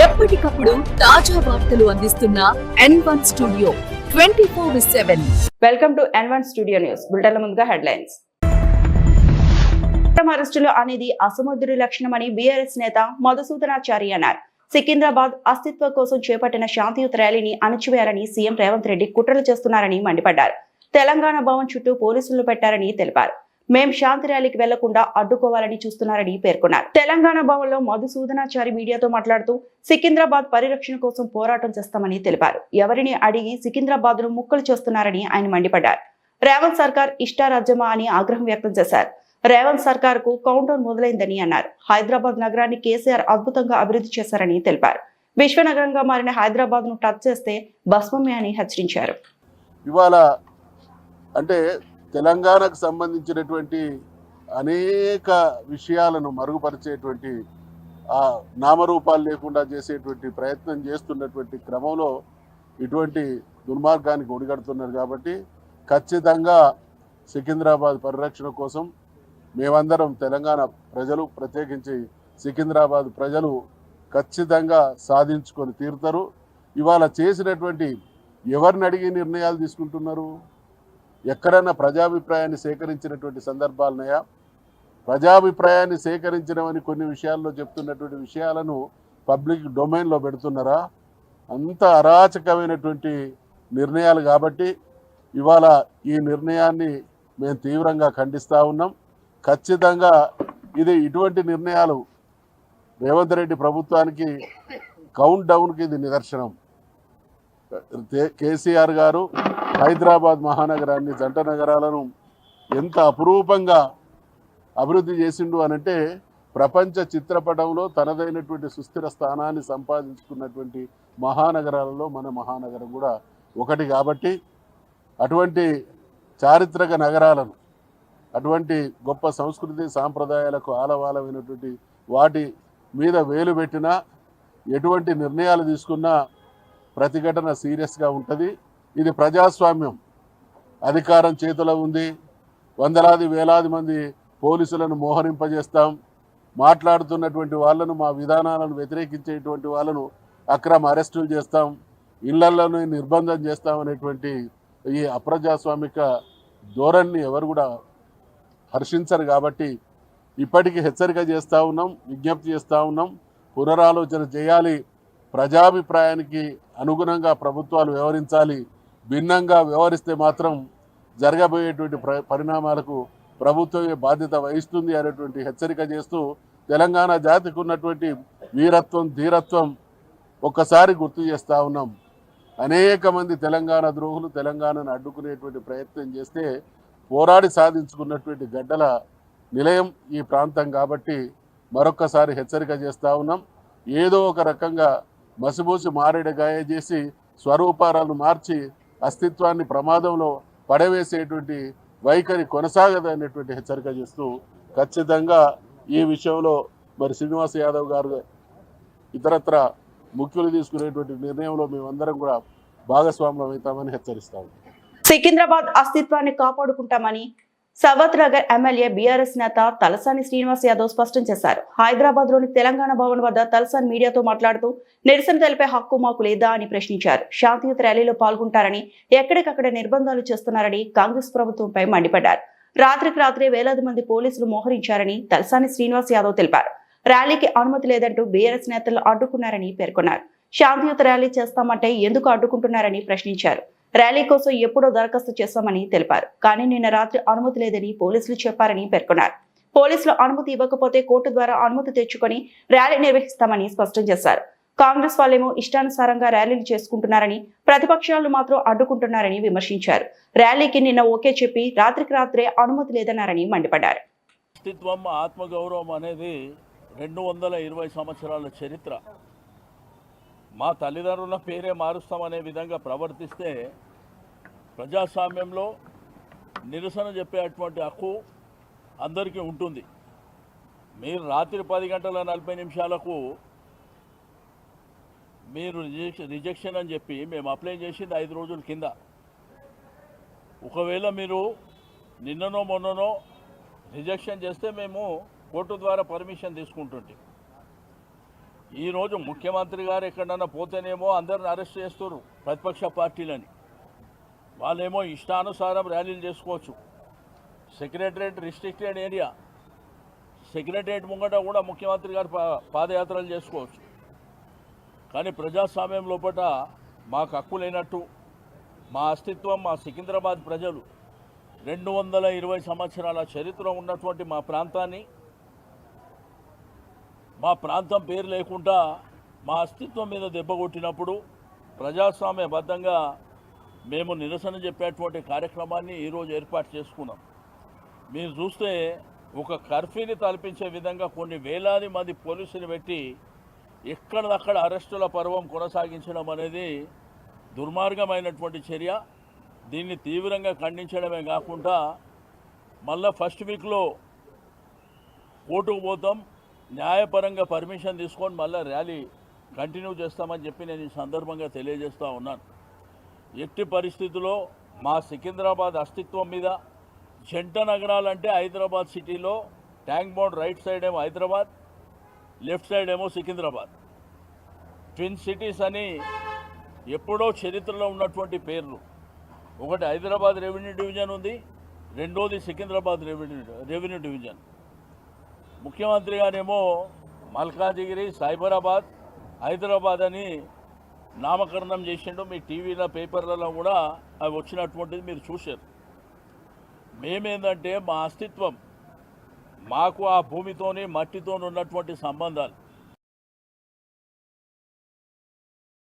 ఎప్పటికప్పుడు తాజా వార్తలు అందిస్తున్న N1 studio 24/7. Welcome to N1 studio news. బులెటిన్ల ముందుగా హెడ్లైన్స్. అరెస్టులు అనేది అసమర్థుడి లక్షణమని బీఆర్ఎస్ నేత మధుసూదనాచారి అన్నారు. సికింద్రాబాద్ అస్తిత్వం కోసం చేపట్టిన శాంతియుత ర్యాలీని అణచివేయాలని సీఎం రేవంత్ రెడ్డి కుట్రలు చేస్తున్నారని మండిపడ్డారు. తెలంగాణ భవన్ చుట్టూ పోలీసులు పెట్టారని తెలిపారు. మేం శాంతి ర్యాలీకి వెళ్లకుండా అడ్డుకోవాలని చూస్తున్నారని పేర్కొన్నారు. తెలంగాణ భవన్ లో మధుసూదనాచారి మీడియాతో మాట్లాడుతూ సికింద్రాబాద్ పరిరక్షణ కోసం పోరాటం చేస్తామని తెలిపారు. ఎవరిని అడిగి సికింద్రాబాద్ ను ముక్కలు చేస్తున్నారని ఆయన మండిపడ్డారు. రేవంత్ సర్కార్ ఇష్టారాజ్యమా అని ఆగ్రహం వ్యక్తం చేశారు. రేవంత్ సర్కార్ కు కౌంటర్ మొదలైందని అన్నారు. హైదరాబాద్ నగరాన్ని కేసీఆర్ అద్భుతంగా అభివృద్ధి చేశారని తెలిపారు. విశ్వనగరంగా మారిన హైదరాబాద్ ను టచ్ చేస్తే భస్మమే అని హెచ్చరించారు. ఇవాళ అంటే తెలంగాణకు సంబంధించినటువంటి అనేక విషయాలను మరుగుపరిచేటువంటి ఆ నామరూపాలు లేకుండా చేసేటువంటి ప్రయత్నం చేస్తున్నటువంటి క్రమంలో ఇటువంటి దుర్మార్గానికి ఒడిగడుతున్నారు. కాబట్టి ఖచ్చితంగా సికింద్రాబాద్ పరిరక్షణ కోసం మేమందరం తెలంగాణ ప్రజలు, ప్రత్యేకించి సికింద్రాబాద్ ప్రజలు ఖచ్చితంగా సాధించుకొని తీరుతారు. ఇవాళ చేసినటువంటి ఎవరిని అడిగి నిర్ణయాలు తీసుకుంటున్నారు? ఎక్కడన్నా ప్రజాభిప్రాయాన్ని సేకరించినటువంటి సందర్భాలున్నాయా? ప్రజాభిప్రాయాన్ని సేకరించడమని కొన్ని విషయాల్లో చెప్తున్నటువంటి విషయాలను పబ్లిక్ డొమైన్లో పెడుతున్నారా? అంత అరాచకమైనటువంటి నిర్ణయాలు. కాబట్టి ఇవాళ ఈ నిర్ణయాన్ని మేము తీవ్రంగా ఖండిస్తూ ఉన్నాం. ఖచ్చితంగా ఇటువంటి నిర్ణయాలు రేవంత్ రెడ్డి ప్రభుత్వానికి కౌంట్ డౌన్కి ఇది నిదర్శనం. కేసీఆర్ గారు హైదరాబాద్ మహానగరాన్ని, జంట నగరాలను ఎంత అపురూపంగా అభివృద్ధి చేసిండు అనంటే ప్రపంచ చిత్రపటంలో తనదైనటువంటి సుస్థిర స్థానాన్ని సంపాదించుకున్నటువంటి మహానగరాలలో మన మహానగరం కూడా ఒకటి. కాబట్టి అటువంటి చారిత్రక నగరాలను, అటువంటి గొప్ప సంస్కృతి సాంప్రదాయాలకు ఆలవాలమైనటువంటి వాటి మీద వేలు పెట్టినా, ఎటువంటి నిర్ణయాలు తీసుకున్నా ప్రతిఘటన సీరియస్గా ఉంటుంది. ఇది ప్రజాస్వామ్యం. అధికారం చేతిలో ఉంది. వందలాది వేలాది మంది పోలీసులను మోహరింపజేస్తాం. మాట్లాడుతున్నటువంటి వాళ్ళను, మా విధానాలను వ్యతిరేకించేటువంటి వాళ్ళను అక్రమ అరెస్టులు చేస్తాం, ఇళ్లలోనే నిర్బంధం చేస్తామనేటువంటి ఈ అప్రజాస్వామిక ధోరణిని ఎవరు కూడా హర్షించరు. కాబట్టి ఇప్పటికీ హెచ్చరిక చేస్తూ ఉన్నాం, విజ్ఞప్తి చేస్తూ ఉన్నాం. పునరాలోచన చేయాలి. ప్రజాభిప్రాయానికి అనుగుణంగా ప్రభుత్వాలు వ్యవహరించాలి. భిన్నంగా వ్యవహరిస్తే మాత్రం జరగబోయేటువంటి పరిణామాలకు ప్రభుత్వమే బాధ్యత వహిస్తుంది అనేటువంటి హెచ్చరిక చేస్తూ తెలంగాణ జాతికి ఉన్నటువంటి వీరత్వం, ధీరత్వం ఒక్కసారి గుర్తు చేస్తూ ఉన్నాం. అనేక మంది తెలంగాణ ద్రోహులు తెలంగాణను అడ్డుకునేటువంటి ప్రయత్నం చేస్తే పోరాడి సాధించుకున్నటువంటి గడ్డల నిలయం ఈ ప్రాంతం. కాబట్టి మరొక్కసారి హెచ్చరిక చేస్తూ ఉన్నాం. ఏదో ఒక రకంగా మసిబూసి మారేడుగాయ చేసి స్వరూపాలను మార్చి అస్తిత్వాన్ని ప్రమాదంలో పడవేసేటువంటి వైఖరి కొనసాగదనేటువంటి హెచ్చరిక చేస్తూ ఖచ్చితంగా ఈ విషయంలో మరి శ్రీనివాస్ యాదవ్ గారు ఇతరత్ర ముఖ్యులు తీసుకునేటువంటి నిర్ణయంలో మేమందరం కూడా భాగస్వాములం అవుతామని హెచ్చరిస్తాము. సికింద్రాబాద్ అస్తిత్వాన్ని కాపాడుకుంటామని సవత్ నగర్ ఎమ్మెల్యే బీఆర్ఎస్ నేత తలసాని శ్రీనివాస్ యాదవ్ స్పష్టం చేశారు. హైదరాబాద్ లోని తెలంగాణ భవన్ వద్ద తలసాని మీడియాతో మాట్లాడుతూ నిరసన తెలిపే హక్కు మాకు లేదా అని ప్రశ్నించారు. శాంతియుత ర్యాలీలో పాల్గొంటారని, ఎక్కడికక్కడ నిర్బంధాలు చేస్తున్నారని కాంగ్రెస్ ప్రభుత్వంపై మండిపడ్డారు. రాత్రికి రాత్రే వేలాది మంది పోలీసులు మోహరించారని తలసాని శ్రీనివాస్ యాదవ్ తెలిపారు. ర్యాలీకి అనుమతి లేదంటూ బీఆర్ఎస్ నేతలు అడ్డుకున్నారని పేర్కొన్నారు. శాంతియుత ర్యాలీ చేస్తామంటే ఎందుకు అడ్డుకుంటున్నారని ప్రశ్నించారు. ర్యాలీ కోసం ఎప్పుడో దరఖాస్తు చేస్తామని తెలిపారు. కానీ నిన్న రాత్రి అనుమతి లేదని పోలీసులు చెప్పారని పేర్కొన్నారు. పోలీసులు అనుమతి ఇవ్వకపోతే కోర్టు ద్వారా అనుమతి తెచ్చుకొని ర్యాలీ నిర్వహిస్తామని స్పష్టం చేశారు. కాంగ్రెస్ వాళ్ళేమో ఇష్టానుసారంగా ర్యాలీలు చేసుకుంటున్నారని, ప్రతిపక్షాలు మాత్రం అడ్డుకుంటున్నారని విమర్శించారు. ర్యాలీకి నిన్న ఓకే చెప్పి రాత్రికి రాత్రే అనుమతి లేదన్నారని మండిపడ్డారు. అస్తిత్వం, ఆత్మగౌరవం అనేది 220 సంవత్సరాల చరిత్ర. మా తల్లిదండ్రుల పేరే మారుస్తామనే విధంగా ప్రవర్తిస్తే ప్రజాస్వామ్యంలో నిరసన చెప్పేటువంటి హక్కు అందరికీ ఉంటుంది. మీరు రాత్రి 10:40 మీరు రిజెక్షన్ అని చెప్పి మేము అప్లై చేసింది 5 రోజుల కింద. ఒకవేళ మీరు నిన్ననో మొన్ననో రిజెక్షన్ చేస్తే మేము కోర్టు ద్వారా పర్మిషన్ తీసుకుంటుంటే ఈరోజు ముఖ్యమంత్రి గారు ఎక్కడన్నా పోతేనేమో అందరిని అరెస్ట్ చేస్తారు ప్రతిపక్ష పార్టీలని. వాళ్ళేమో ఇష్టానుసారం ర్యాలీలు చేసుకోవచ్చు. సెక్రటరేట్ రిస్ట్రిక్టెడ్ ఏరియా, సెక్రటరేట్ ముంగట కూడా ముఖ్యమంత్రి గారు పాదయాత్రలు చేసుకోవచ్చు. కానీ ప్రజాస్వామ్యం లోపల మాకు హక్కు లేనట్టు మా అస్తిత్వం, మా సికింద్రాబాద్ ప్రజలు 220 సంవత్సరాల చరిత్ర ఉన్నటువంటి మా ప్రాంతాన్ని, మా ప్రాంతం పేరు లేకుండా మా అస్తిత్వం మీద దెబ్బ కొట్టినప్పుడు ప్రజాస్వామ్యబద్ధంగా మేము నిరసన చెప్పేటువంటి కార్యక్రమాన్ని ఈరోజు ఏర్పాటు చేసుకున్నాం. మీరు చూస్తే ఒక కర్ఫ్యూని తలపించే విధంగా కొన్ని వేలాది మంది పోలీసులు పెట్టి ఎక్కడదక్కడ అరెస్టుల పర్వం కొనసాగించడం అనేది దుర్మార్గమైనటువంటి చర్య. దీన్ని తీవ్రంగా ఖండించడమే కాకుండా మళ్ళీ ఫస్ట్ వీక్లో కోర్టుకు పోతాం, న్యాయపరంగా పర్మిషన్ తీసుకొని మళ్ళీ ర్యాలీ కంటిన్యూ చేస్తామని చెప్పి నేను ఈ సందర్భంగా తెలియజేస్తూ ఉన్నాను. ఎట్టి పరిస్థితుల్లో మా సికింద్రాబాద్ అస్తిత్వం మీద జంట నగరాలంటే హైదరాబాద్ సిటీలో ట్యాంక్ బండ్ రైట్ సైడ్ ఏమో హైదరాబాద్, లెఫ్ట్ సైడ్ ఏమో సికింద్రాబాద్. ట్విన్ సిటీస్ అని ఎప్పుడో చరిత్రలో ఉన్నటువంటి పేర్లు. ఒకటి హైదరాబాద్ రెవెన్యూ డివిజన్ ఉంది, రెండోది సికింద్రాబాద్ రెవెన్యూ డివిజన్. ముఖ్యమంత్రి గారేమో మల్కాజిగిరి, సైబరాబాద్, హైదరాబాద్ అని నామకరణం చేసిండు. మీ టీవీలో పేపర్లలో కూడా అవి వచ్చినటువంటిది మీరు చూశారు. మేమేందంటే మా అస్తిత్వం, మాకు ఆ భూమితోని మట్టితో ఉన్నటువంటి సంబంధాలు,